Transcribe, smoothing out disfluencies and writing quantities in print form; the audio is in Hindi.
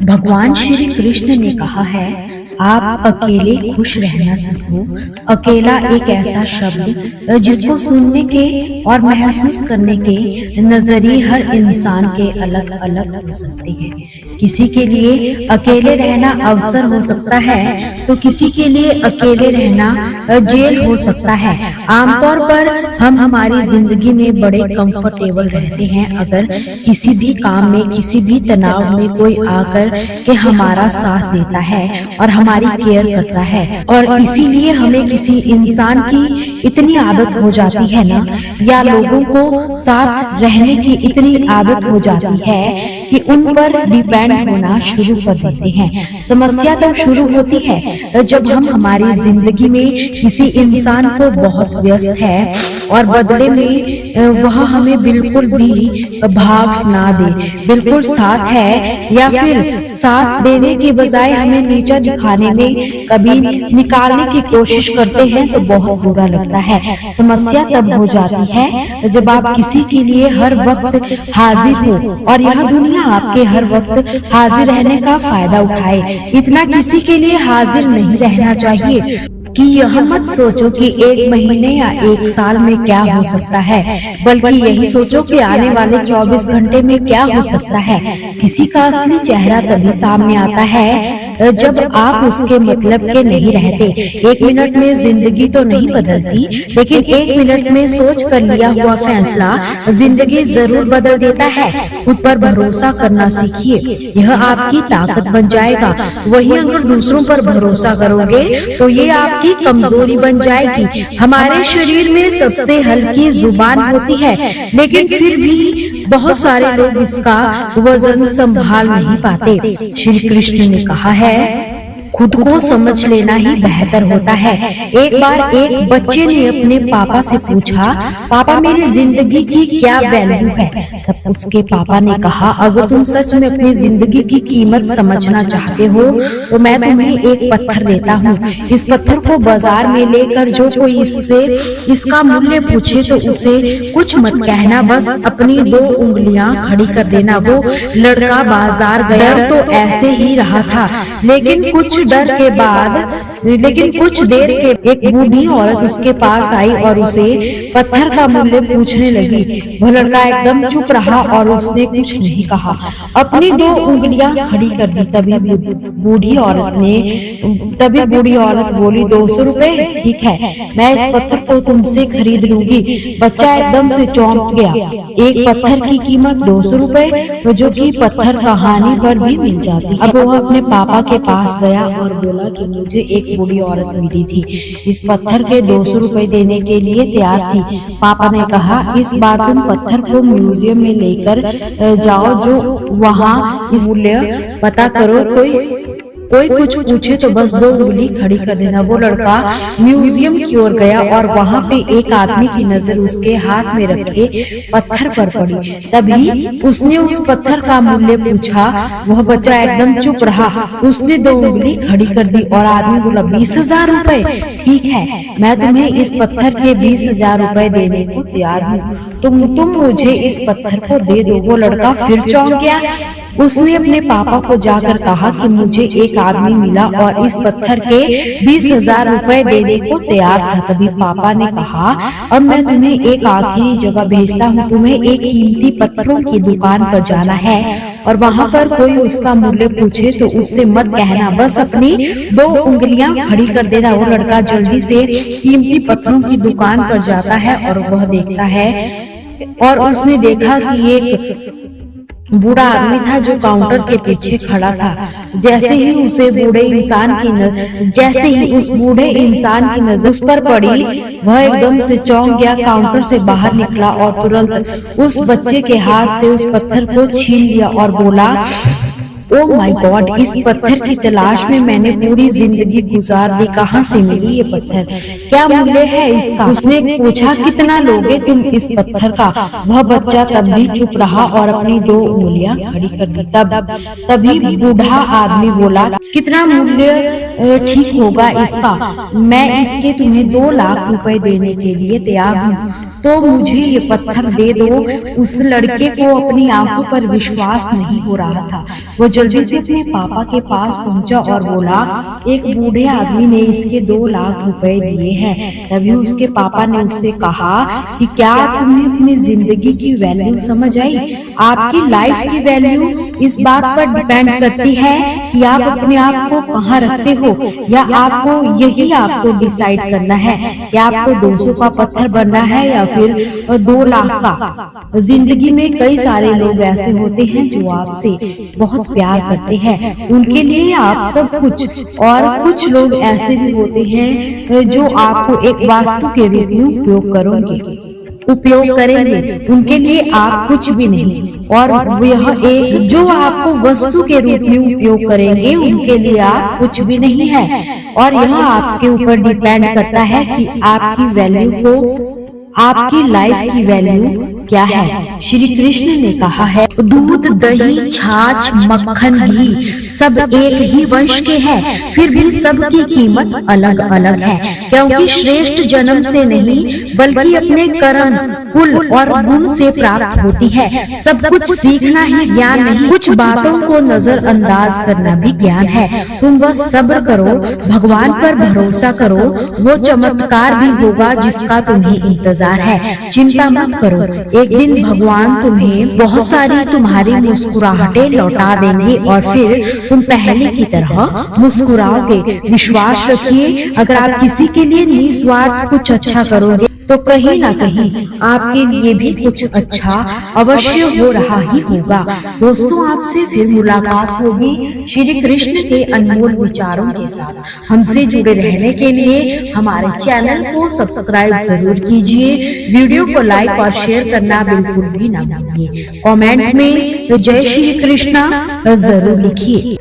भगवान श्री कृष्ण ने कहा है, आप अकेले खुश रहना सीखो। अकेला एक ऐसा शब्द जिसको सुनने के और महसूस करने के नजरिए हर इंसान के अलग अलग हो सकते हैं। किसी के लिए अकेले रहना अवसर हो सकता है तो किसी के लिए अकेले रहना जेल हो सकता है। आमतौर पर हम हमारी जिंदगी में बड़े कंफर्टेबल रहते हैं अगर किसी भी काम में, किसी भी तनाव में कोई आकर के हमारा साथ देता है और हमारी केयर करता है। और इसीलिए हमें किसी इंसान की इतनी आदत हो जाती है ना, या लोगों को साथ रहने की इतनी आदत हो जाती है कि उन पर डिपेंड होना शुरू कर देते हैं। समस्या तब शुरू होती है जब हम हमारी जिंदगी में किसी इंसान को बहुत व्यस्त है और बदले में वह हमें बिल्कुल भी भाव ना दे, बिल्कुल साथ है, या फिर साथ देने के बजाय हमें नीचा दिखाने में कभी निकालने की कोशिश करते हैं तो बहुत बुरा लगता है। समस्या तब हो जाती है जब आप किसी के लिए हर वक्त हाजिर हो और यह दुनिया आपके हर वक्त हाजिर रहने का फायदा उठाए। इतना किसी के लिए हाजिर नहीं रहना चाहिए कि यह मत सोचो कि एक महीने या एक साल में क्या हो सकता है, बल्कि यही सोचो कि आने वाले 24 घंटे में क्या हो सकता है। किसी का असली चेहरा तभी सामने आता है जब आप उसके मतलब के नहीं रहते। एक मिनट में जिंदगी तो नहीं बदलती, लेकिन एक मिनट में सोच कर लिया हुआ फैसला जिंदगी जरूर बदल देता है। खुद पर भरोसा करना सीखिए, यह आपकी ताकत बन जाएगा। वहीं अगर दूसरों पर भरोसा करोगे तो ये आपकी कमजोरी बन जाएगी। हमारे शरीर में सबसे हल्की जुबान होती है, लेकिन फिर भी बहुत सारे लोग इसका वजन संभाल नहीं पाते। श्री कृष्ण ने कहा है, खुद को समझ लेना ही बेहतर होता है। एक बार एक बच्चे ने अपने पापा से पूछा, पापा मेरी जिंदगी की क्या वैल्यू है? तब उसके पापा ने कहा, अगर तुम सच में अपनी जिंदगी की कीमत समझना चाहते हो तो मैं तुम्हें एक पत्थर देता हूँ। इस पत्थर को बाजार में लेकर जो कोई इससे इसका मूल्य पूछे तो उसे कुछ मत कहना, बस अपनी 2 उंगलियां खड़ी कर देना। वो लड़का बाजार गया तो ऐसे ही रहा था, लेकिन कुछ देर के एक बूढ़ी औरत उसके पास आई और उसे पत्थर का मूल्य पूछने लगी। वह लड़का एकदम चुप रहा और उसने कुछ नहीं कहा, अपनी 2 उंगलियां खड़ी कर दी। तभी बूढ़ी औरत बोली, 200 रुपए? ठीक है, मैं इस पत्थर को तुमसे खरीद लूंगी। बच्चा एकदम से चौंक गया। एक पत्थर की कीमत 200 रुपए, जो कि पत्थर कहानी पर भी मिल जाती। अब वह अपने पापा के पास गया और बोला कि मुझे एक बूढ़ी औरत मिली थी, इस पत्थर के 200 रुपए देने के लिए तैयार थी। पापा ने कहा, इस बार तुम पत्थर को म्यूजियम में लेकर जाओ, जो वहाँ इस मूल्य पता करो। कोई कुछ पूछे तो बस 2 उंगली खड़ी कर देना। वो लड़का म्यूजियम की ओर गया और वहाँ पे एक आदमी की नजर उसके हाथ में रखे पत्थर पर पड़ी। तभी उसने उस पत्थर का मूल्य पूछा। वह बच्चा एकदम चुप रहा। उसने 2 उंगली खड़ी कर दी और आदमी बोला, 20,000 रुपए? ठीक है, मैं तुम्हें इस पत्थर के 20,000 रुपए देने को तैयार हूँ। तुम मुझे इस पत्थर को दे दो। वो लड़का फिर चौंक गया। उसने अपने पापा को जाकर कहा कि मुझे एक आदमी मिला और इस पत्थर के 20,000 रुपए देने को तैयार था। तभी पापा ने कहा, अब मैं तुम्हें एक आखिरी जगह भेजता हूँ। तुम्हें एक कीमती पत्थरों की दुकान पर जाना है और वहाँ पर कोई उसका मूल्य पूछे तो उससे मत कहना, बस अपनी 2 उंगलियां खड़ी कर देना। वो लड़का जल्दी से कीमती पत्थरों की दुकान पर जाता है और वह देखता है और उसने देखा कि एक बूढ़ा आदमी था जो काउंटर के पीछे खड़ा था। जैसे ही उस बूढ़े इंसान की नजर उस पर पड़ी, वह एकदम से चौंक गया, काउंटर से बाहर निकला और तुरंत उस बच्चे के हाथ से उस पत्थर को छीन लिया और बोला, ओ माय गॉड, इस पत्थर की तलाश में मैंने पूरी जिंदगी गुजार दी। कहाँ से मिली ये पत्थर? क्या मूल्य है इसका? उसने पूछा, कितना लोगे तुम इस पत्थर का? वह बच्चा तब भी चुप रहा और अपनी 2 उंगलियां खड़ी कर दी। तभी बूढ़ा आदमी बोला, कितना मूल्य ठीक होगा इसका? मैं इसके तुम्हें 2 लाख रुपए देने के लिए तैयार हूँ, तो मुझे ये पत्थर दे दो। उस लड़के को अपनी आंखों पर विश्वास नहीं हो रहा था। वो जल्दी से अपने पापा के पास पहुंचा और बोला, एक बूढ़े आदमी ने इसके 2 लाख रुपए दिए हैं। तभी उसके पापा ने उससे कहा कि क्या तुम्हें अपनी जिंदगी की वैल्यू समझ आई? आपकी लाइफ की वैल्यू इस बात पर डिपेंड करती है कि आप अपने आप को कहाँ रखते हो, या आपको यही आपको डिसाइड करना है कि आपको 200 का पत्थर बनना है या फिर 2 लाख का। जिंदगी में कई सारे लोग ऐसे होते हैं जो आपसे बहुत प्यार करते हैं, उनके लिए आप सब कुछ, और कुछ लोग ऐसे भी होते हैं जो आपको एक वास्तु के रूप में उपयोग करेंगे, उनके लिए आप कुछ भी नहीं, और यह एक जो आपको वस्तु के रूप में उपयोग करेंगे उनके लिए आप कुछ भी नहीं है। और यह आपके ऊपर डिपेंड करता है कि आपकी वैल्यू को, आपकी लाइफ की वैल्यू क्या है। श्री कृष्ण ने कहा है, दूध, दही, छाछ, मक्खन, घी सब एक ही वंश के हैं, फिर भी सबकी कीमत अलग अलग है, क्योंकि श्रेष्ठ जन्म से नहीं बल्कि अपने कर्म, कुल और गुण से प्राप्त होती है। सब कुछ सीखना ही ज्ञान नहीं, कुछ बातों को नजरअंदाज करना भी ज्ञान है। तुम बस सब्र करो, भगवान पर भरोसा करो, वो चमत्कार भी होगा जिसका तुम्हें इंतजार है। चिंता मत करो, एक दिन भगवान तुम्हें बहुत सारी तुम्हारी मुस्कुराहटें लौटा देंगे और फिर तुम पहले की तरह मुस्कुराओगे। विश्वास रखिए, अगर आप किसी के लिए निस्वार्थ कुछ अच्छा करोगे तो कहीं ना कहीं आपके लिए भी कुछ अच्छा अवश्य हो रहा ही होगा। दोस्तों, आपसे फिर मुलाकात होगी श्री कृष्ण के अनमोल विचारों के साथ। हमसे जुड़े रहने के लिए हमारे चैनल को सब्सक्राइब जरूर कीजिए, वीडियो को लाइक और शेयर करना बिल्कुल भी ना भूलिए। कमेंट में जय श्री कृष्णा जरूर लिखिए।